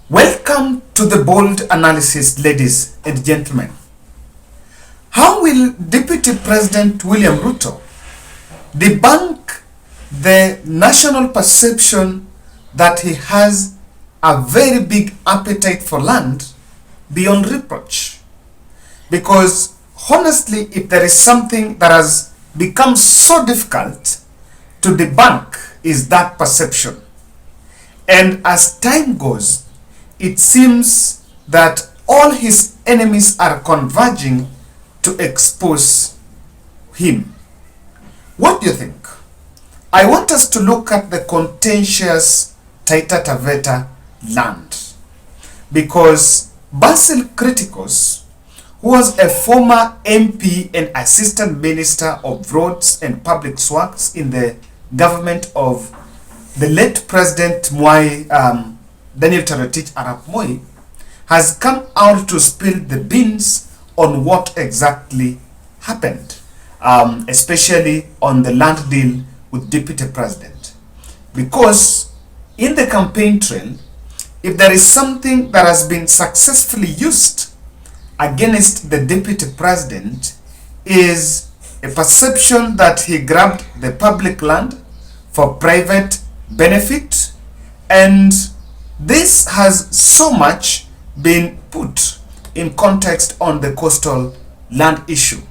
Welcome to the bold analysis, ladies and gentlemen. How will Deputy President William Ruto debunk the national perception that he has a very big appetite for land beyond reproach? Because honestly, if there is something that has become so difficult to debunk, is that perception. And as time goes, it seems that all his enemies are converging to expose him. What do you think? I want us to look at the contentious Taita Taveta land, because Basil Criticos, who was a former MP and Assistant Minister of Roads and Public Works in the government of the late President Daniel Toroitich Arap Moi, has come out to spill the beans on what exactly happened, especially on the land deal with Deputy President. Because in the campaign trail, if there is something that has been successfully used against the Deputy President, is a perception that he grabbed the public land for private benefit, and this has so much been put in context on the coastal land issue.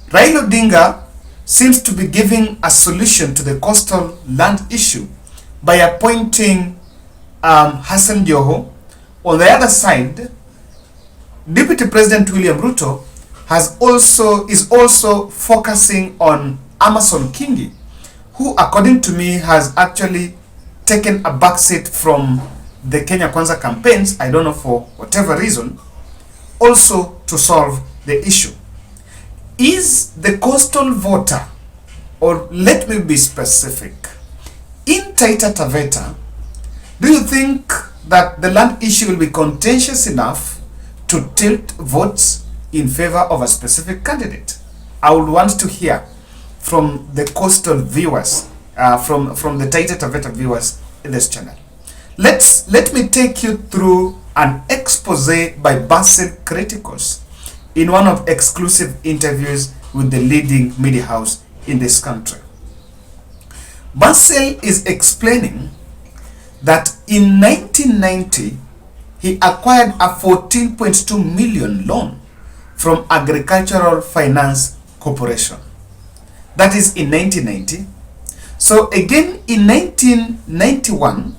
Raila Odinga seems to be giving a solution to the coastal land issue by appointing Hassan Joho. On the other side, Deputy President William Ruto is also focusing on Amason Kingi, who, according to me, has actually taken a backseat from the Kenya Kwanza campaigns, I don't know for whatever reason, also to solve the issue. Is the coastal voter, or let me be specific, in Taita Taveta, do you think that the land issue will be contentious enough to tilt votes in favor of a specific candidate? I would want to hear from the coastal viewers, from the Taita Taveta viewers in this channel. Let me take you through an expose by Basil Criticos in one of exclusive interviews with the leading media house in this country. Basil is explaining that in 1990, he acquired a 14.2 million loan from Agricultural Finance Corporation. That is in 1990. So again in 1991,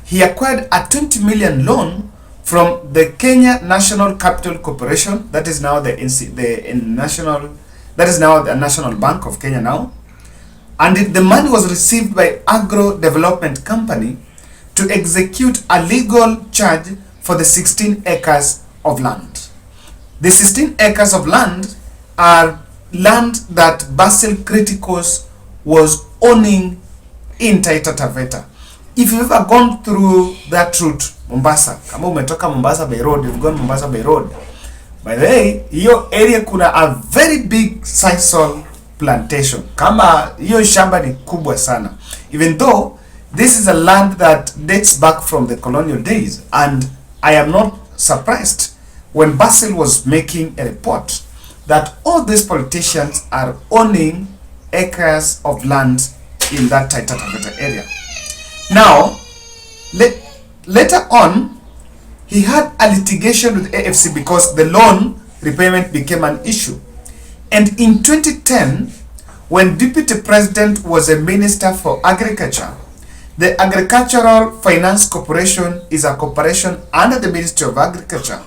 he acquired a 20 million loan from the Kenya National Capital Corporation. That is now the National Bank of Kenya now. And the money was received by Agro Development Company to execute a legal charge for the 16 acres of land. The 16 acres of land are land that Basil Criticos was owning in Taita Taveta. If you've ever gone through that route, Mombasa, kama umetoka Mombasa by road, you've gone Mombasa by road. By the way, hiyo area kuna a very big sisal plantation. Kama hiyo shamba ni kubwa sana. Even though this is a land that dates back from the colonial days, and I am not surprised when Basil was making a report that all these politicians are owning acres of land in that Taita Taveta area. Now, later on, he had a litigation with AFC because the loan repayment became an issue. And in 2010, when Deputy President was a Minister for Agriculture, the Agricultural Finance Corporation is a corporation under the Ministry of Agriculture.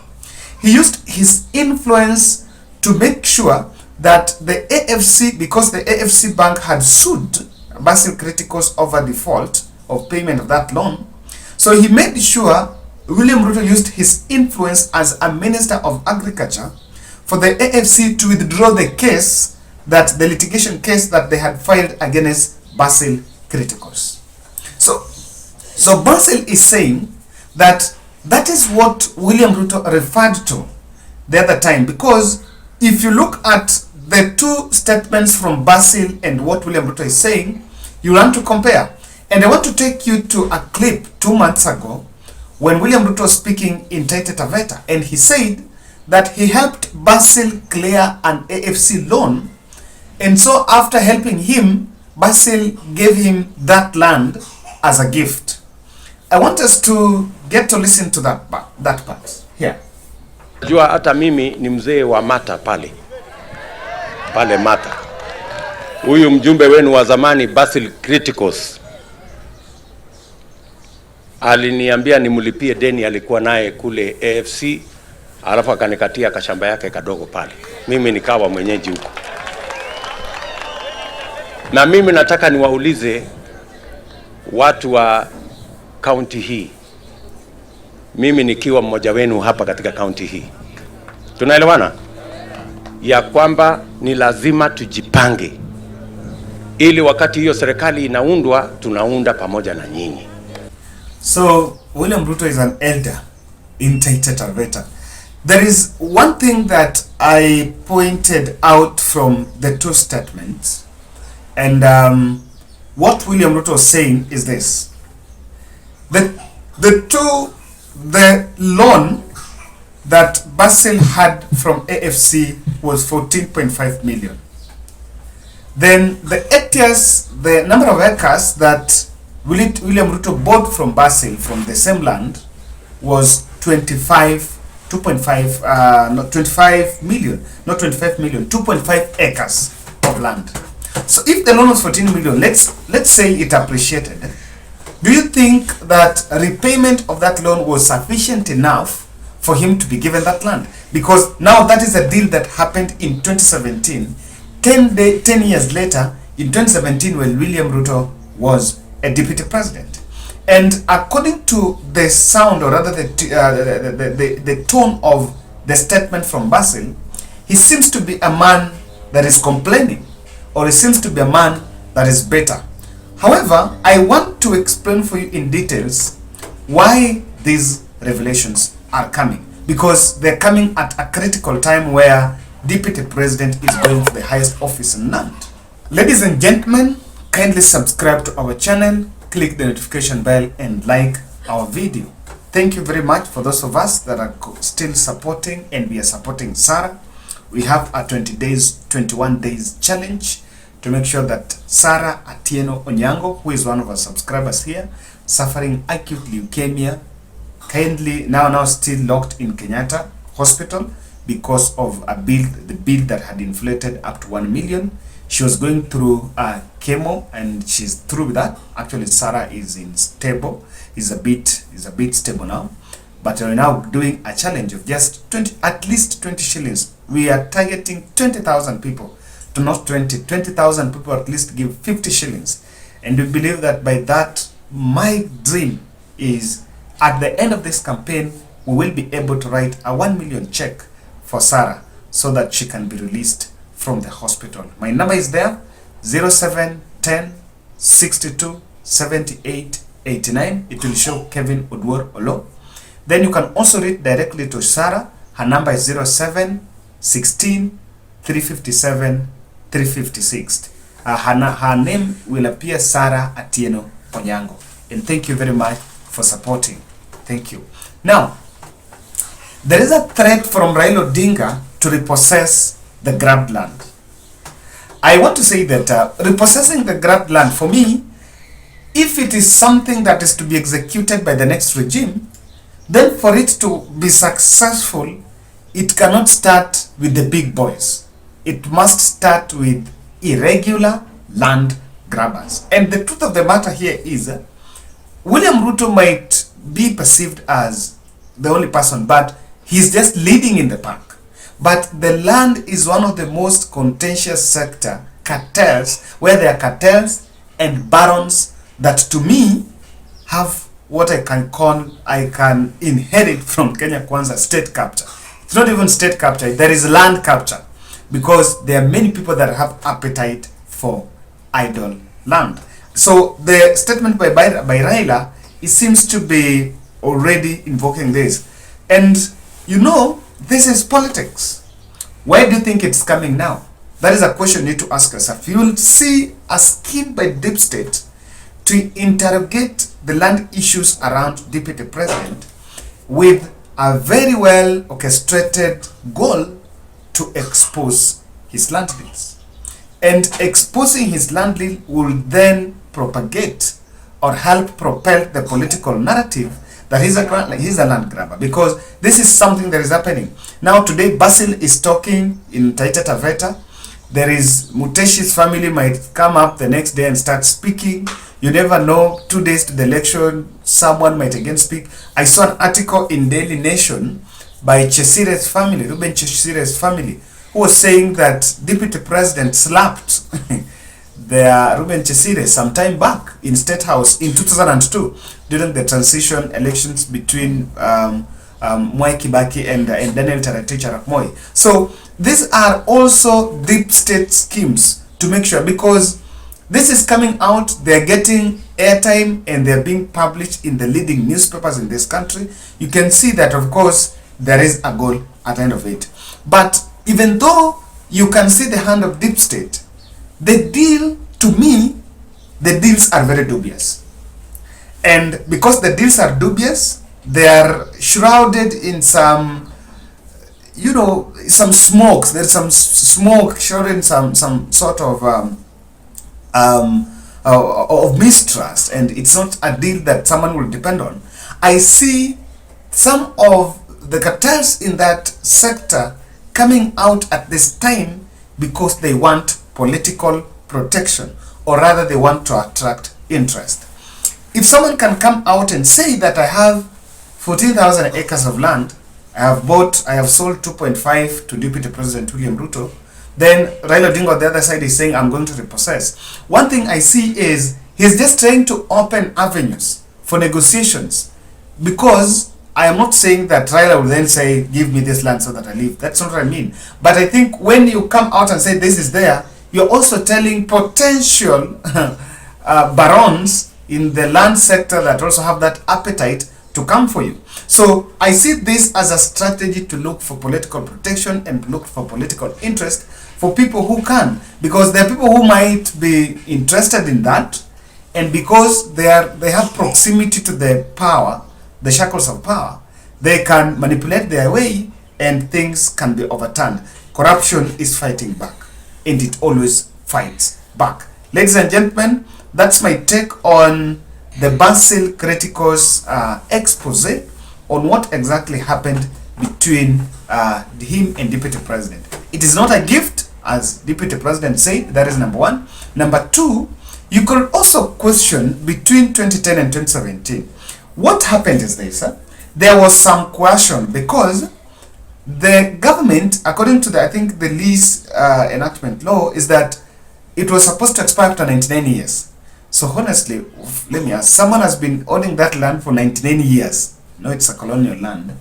He used his influence to make sure that the AFC, because the AFC Bank had sued Basil Criticos over default of payment of that loan, so he made sure William Ruto used his influence as a Minister of Agriculture for the AFC to withdraw the case, that the litigation case that they had filed against Basil Criticos. So Basil is saying that that is what William Ruto referred to the other time, because if you look at the two statements from Basil and what William Ruto is saying, you want to compare. And I want to take you to a clip 2 months ago when William Ruto was speaking in Taita Taveta, and he said that he helped Basil clear an AFC loan, and so after helping him, Basil gave him that land as a gift. I want us to get to listen to that part here. Jua hata mimi ni mzee wa Mata pale Mata. Huyu mjumbe wenu wa zamani Basil Criticos aliniambia nimlipie deni alikuwa naye kule AFC, alafu akanikatia kashamba yake kadogo pale. Mimi nikawa mwenyeji huko. Na mimi nataka niwaulize watu wa county hii, mimi nikiwa mmoja wenu hapa katika county hii, tunaelewana ya kwamba ni lazima tujipange ili wakati hiyo serikali inaundwa tunaunda pamoja na nyinyi. So William Ruto is an elder in Taita Taveta. There is one thing that I pointed out from the two statements, and what William Ruto was saying is this: the loan that Basil had from AFC was 14.5 million. Then the number of acres that William Ruto bought from Basil from the same land was 2.5 million, 2.5 acres of land. So if the loan was 14 million, let's say it appreciated, do you think that repayment of that loan was sufficient enough for him to be given that land? Because now that is a deal that happened in 2017. 10 years later, in 2017, when William Ruto was a deputy president. And according to the sound, or rather the tone of the statement from Basil, he seems to be a man that is complaining, or he seems to be a man that is better. However, I want to explain for you in details why these revelations are coming, because they're coming at a critical time where deputy president is going for the highest office in land. Ladies and gentlemen, kindly subscribe to our channel, click the notification bell, and like our video. Thank you very much for those of us that are still supporting, and we are supporting Sarah. We have a 21 days challenge to make sure that Sarah Atieno Onyango, who is one of our subscribers here, suffering acute leukemia, kindly now still locked in Kenyatta Hospital because of the bill that had inflated up to 1 million. She was going through chemo, and she's through with that. Actually, Sarah is a bit stable now, but we're now doing a challenge of just at least 20 shillings. We are targeting 20,000 people, to not 20,000 people at least give 50 shillings. And we believe that by that, my dream is at the end of this campaign, we will be able to write a 1 million check for Sarah so that she can be released from the hospital. My number is there, 0710 62 78 89. It will show Kevin Udwar Olo. Then you can also read directly to Sarah. Her number is 07 16 357 356. Her name will appear Sarah Atieno Onyango. And thank you very much for supporting. Thank you. Now, there is a threat from Raila Odinga to repossess the grabbed land. I want to say that repossessing the grabbed land, for me, if it is something that is to be executed by the next regime, then for it to be successful, it cannot start with the big boys. It must start with irregular land grabbers. And the truth of the matter here is, William Ruto might be perceived as the only person, but he's just leading in the pack. But the land is one of the most contentious sector cartels, where there are cartels and barons that, to me, have what I can inherit from Kenya Kwanza, state capture. It's not even state capture, there is land capture, because there are many people that have appetite for idle land. So the statement by Raila, it seems to be already invoking this. And you know, this is politics. Why do you think it's coming now? That is a question you need to ask yourself. You will see a scheme by deep state to interrogate the land issues around deputy president with a very well orchestrated goal to expose his land deals. And exposing his land deal will then propagate or help propel the political narrative that he's a land grabber, because this is something that is happening. Now today Basil is talking in Taita Taveta. There is Muteshi's family might come up the next day and start speaking. You never know, 2 days to the election, someone might again speak. I saw an article in Daily Nation by Chesire's family, Ruben Chesire's family, who was saying that Deputy President slapped their Ruben Chesire some time back in State House in 2002 during the transition elections between Mwai Kibaki and Daniel Toroitich arap Moi. So these are also deep state schemes to make sure, because this is coming out, they're getting airtime and they're being published in the leading newspapers in this country. You can see that, of course, there is a goal at the end of it. But even though you can see the hand of deep state, the deal, to me, the deals are very dubious. And because the deals are dubious, they are shrouded in some, you know, some smokes. There's some smoke shrouded in some sort of mistrust, and it's not a deal that someone will depend on. I see some of the cartels in that sector coming out at this time because they want political protection, or rather they want to attract interest. If someone can come out and say that I have 14,000 acres of land, I have sold 2.5 to Deputy President William Ruto, then Raila Odinga on the other side is saying I'm going to repossess. One thing I see is he's just trying to open avenues for negotiations, because I am not saying that Raila will then say give me this land so that I leave. That's not what I mean. But I think when you come out and say this is there, you're also telling potential barons in the land sector that also have that appetite to come for you. So I see this as a strategy to look for political protection and look for political interest for people who can, because there are people who might be interested in that, and because they have proximity to the power, the shackles of power, they can manipulate their way and things can be overturned. Corruption is fighting back, and it always fights back. Ladies and gentlemen, that's my take on the Basil Criticos expose on what exactly happened between him and Deputy President. It is not a gift, as Deputy President said. That is number one. Number two, you could also question between 2010 and 2017. What happened is this, there was some question because the government, according to I think the lease enactment law, is that it was supposed to expire after 99 years. So honestly, let me ask, someone has been owning that land for 99 years. No, it's a colonial land.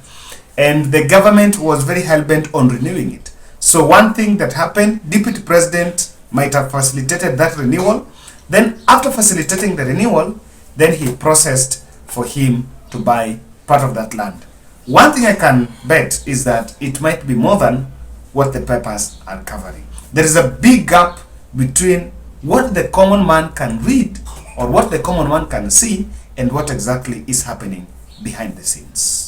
And the government was very hell-bent on renewing it. So one thing that happened, Deputy President might have facilitated that renewal. Then after facilitating the renewal, then he processed for him to buy part of that land. One thing I can bet is that it might be more than what the papers are covering. There is a big gap between what the common man can read or what the common man can see and what exactly is happening behind the scenes.